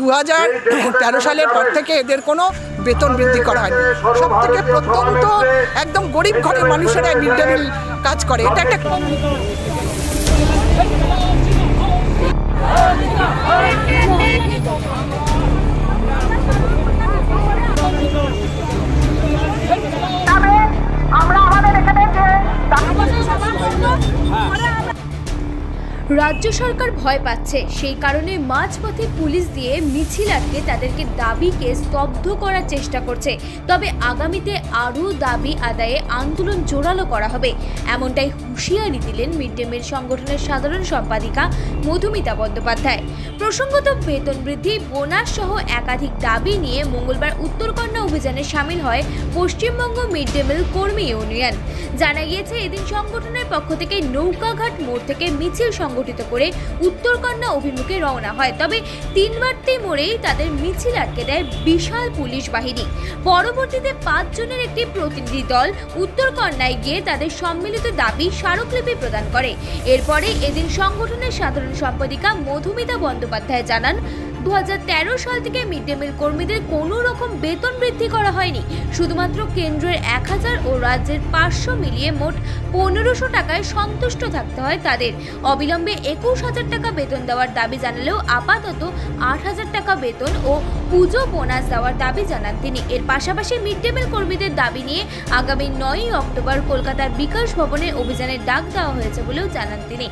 2013 সালের পর থেকে এদের কোনো বেতন বৃদ্ধি করা হয়নি। সব থেকে প্রত্যন্ত একদম গরিব ঘরের মানুষেরা মিড ডে মিল কাজ করে। এটা একটা রাজ্য সরকার ভয় পাচ্ছে, সেই কারণে মাঝপথে পুলিশ দিয়ে মিছিল আটকে তাদেরকে দাবিকে স্তব্ধ করার চেষ্টা করছে। তবে আগামীতে আরও দাবি আদায়ে আন্দোলন জোরালো করা হবে, এমনটাই হুঁশিয়ারি দিলেন মিড ডে মিল সংগঠনের সাধারণ সম্পাদিকা মধুমিতা বন্দ্যোপাধ্যায়। প্রসঙ্গত বেতন বৃদ্ধি, বোনাস সহ একাধিক দাবি নিয়ে মঙ্গলবার উত্তরকন্যা অভিযানে সামিল হয় পশ্চিমবঙ্গ মিড ডে মিল কর্মী ইউনিয়ন। জানা গিয়েছে, এদিন সংগঠনের পক্ষ থেকে নৌকাঘাট মোড় থেকে মিছিল সংগঠিত করে উত্তরকন্যা অভিমুখে রওনা হয়। তবে তিনবারটি মোড়েই তাদের মিছিল আটকে দেয় বিশাল পুলিশ বাহিনী। পরবর্তীতে 5 জনের একটি প্রতিনিধি দল উত্তরকন্যায় গিয়ে তাদের সম্মিলিত দাবি স্মারকলিপি প্রদান করে। এরপরে এদিন সংগঠনের সাধারণ সম্পাদিকা মধুমিতা বন্দ্যোপাধ্যায় জানান, 2013 সাল থেকে মিড ডে মিল কর্মীদের কোনো রকম বেতন বৃদ্ধি করা হয়নি। শুধুমাত্র কেন্দ্রের 1000 ও রাজ্যের 500 মিলিয়ে মোট 1500 টাকায় সন্তুষ্ট থাকতে হয় তাদের। অবিলম্বে 21,000 টাকা বেতন দেওয়ার দাবি জানালেও আপাতত 8,000 টাকা বেতন ও পুজো বোনাস দেওয়ার দাবি জানান তিনি। এর পাশাপাশি মিড ডে মিল কর্মীদের দাবি নিয়ে আগামী 9 অক্টোবর কলকাতার বিকাশ ভবনে অভিযানের ডাক দেওয়া হয়েছে বলেও জানান তিনি।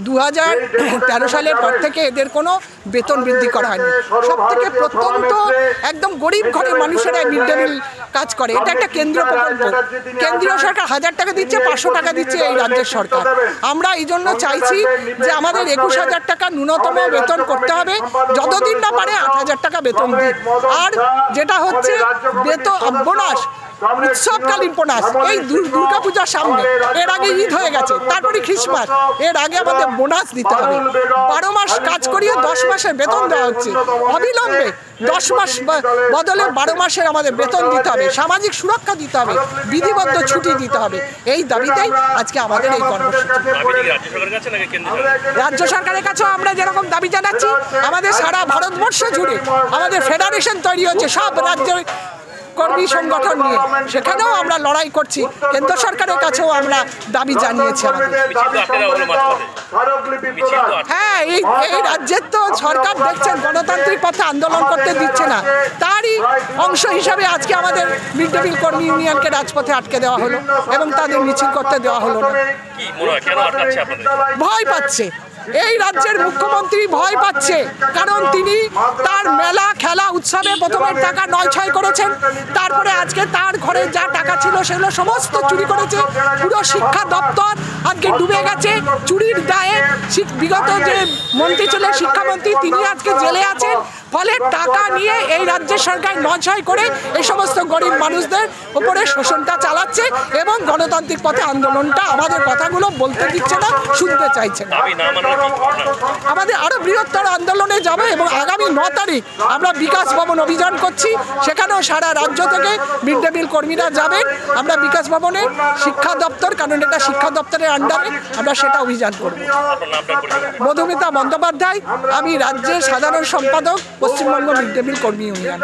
2013 সালের পর থেকে এদের কোনো বেতন বৃদ্ধি করা হয়নি। সব থেকে প্রত্যন্ত একদম গরিব ঘরের মানুষেরা মিড ডে মিল কাজ করে। এটা একটা কেন্দ্রীয় প্রকল্প। কেন্দ্রীয় সরকার 1000 টাকা দিচ্ছে, 500 টাকা দিচ্ছে এই রাজ্যের সরকার। আমরা এই জন্য চাইছি যে আমাদের 21,000 টাকা ন্যূনতম বেতন করতে হবে, যতদিন না পারে 8,000 টাকা বেতন দিই। আর যেটা হচ্ছে বেতন বোনাস, উৎসবকালীন বোনাস, এই দুর্গা পূজার সামনে, এর আগে ঈদ হয়ে গেছে, তারপরে খ্রিস্টমাস, এর আগে আমাদের বোনাস দিতে হবে। 12 মাস কাজ করিয়ে 10 মাসের বেতন দেওয়া হচ্ছে। অবিলম্বে 10 মাস বদলে 12 মাসের আমাদের বেতন দিতে হবে, সামাজিক সুরক্ষা দিতে হবে, বিধিবদ্ধ ছুটি দিতে হবে। এই দাবিতেই আজকে আমাদের এই কর্মসূচি। রাজ্য সরকারের কাছেও আমরা যেরকম দাবি জানাচ্ছি, আমাদের সারা ভারতবর্ষ জুড়ে আমাদের ফেডারেশন তৈরি হচ্ছে সব রাজ্যের কর্মী সংগঠন নিয়ে, সেখানেও আমরা লড়াই করছি। কেন্দ্র সরকারের কাছেও আমরা দাবি জানিয়েছি। হ্যাঁ, এই রাজ্যের তো সরকার দেখছেন গণতান্ত্রিক পথে আন্দোলন করতে দিচ্ছে না, তারই অংশ হিসাবে আজকে আমাদের মিড ডে মিল কর্মী ইউনিয়নকে রাজপথে আটকে দেওয়া হলো এবং তাদের মিছিল করতে দেওয়া হলো না। ভয় পাচ্ছে এই রাজ্যের মুখ্যমন্ত্রী, ভয় পাচ্ছে, কারণ তিনি তার মেলা খেলা উৎসবে প্রথমের টাকা 9-6 করেছেন, তারপরে আজকে তার ঘরে যা টাকা ছিল সেগুলো সমস্ত চুরি করেছে। পুরো শিক্ষা দপ্তর আজকে ডুবে গেছে চুরির দায়ে। বিগত যে মন্ত্রী ছিলেন শিক্ষামন্ত্রী, তিনি আজকে জেলে আছেন। ফলে টাকা নিয়ে এই রাজ্যের সরকার 9-6 করে এই সমস্ত গরিব মানুষদের উপরে শোষণটা চালাচ্ছে এবং গণতান্ত্রিক পথে আন্দোলনটা আমাদের কথাগুলো বলতে দিচ্ছে না, শুনতে চাইছে না। আমাদের আরো বৃহত্তর আন্দোলনে যাবে এবং আগামী 9 তারিখ আমরা বিকাশ ভবন অভিযান করছি। সেখানেও সারা রাজ্য থেকে মিড ডে মিল কর্মীরা যাবেন। আমরা বিকাশ ভবনে শিক্ষা দপ্তর, কারণ এটা শিক্ষা দপ্তরের আন্ডারে, আমরা সেটা অভিযান করব। মধুমিতা বন্দ্যোপাধ্যায়, আমি রাজ্যের সাধারণ সম্পাদক, পশ্চিমবঙ্গ মিড ডে মিল কর্মী ইউনিয়ন।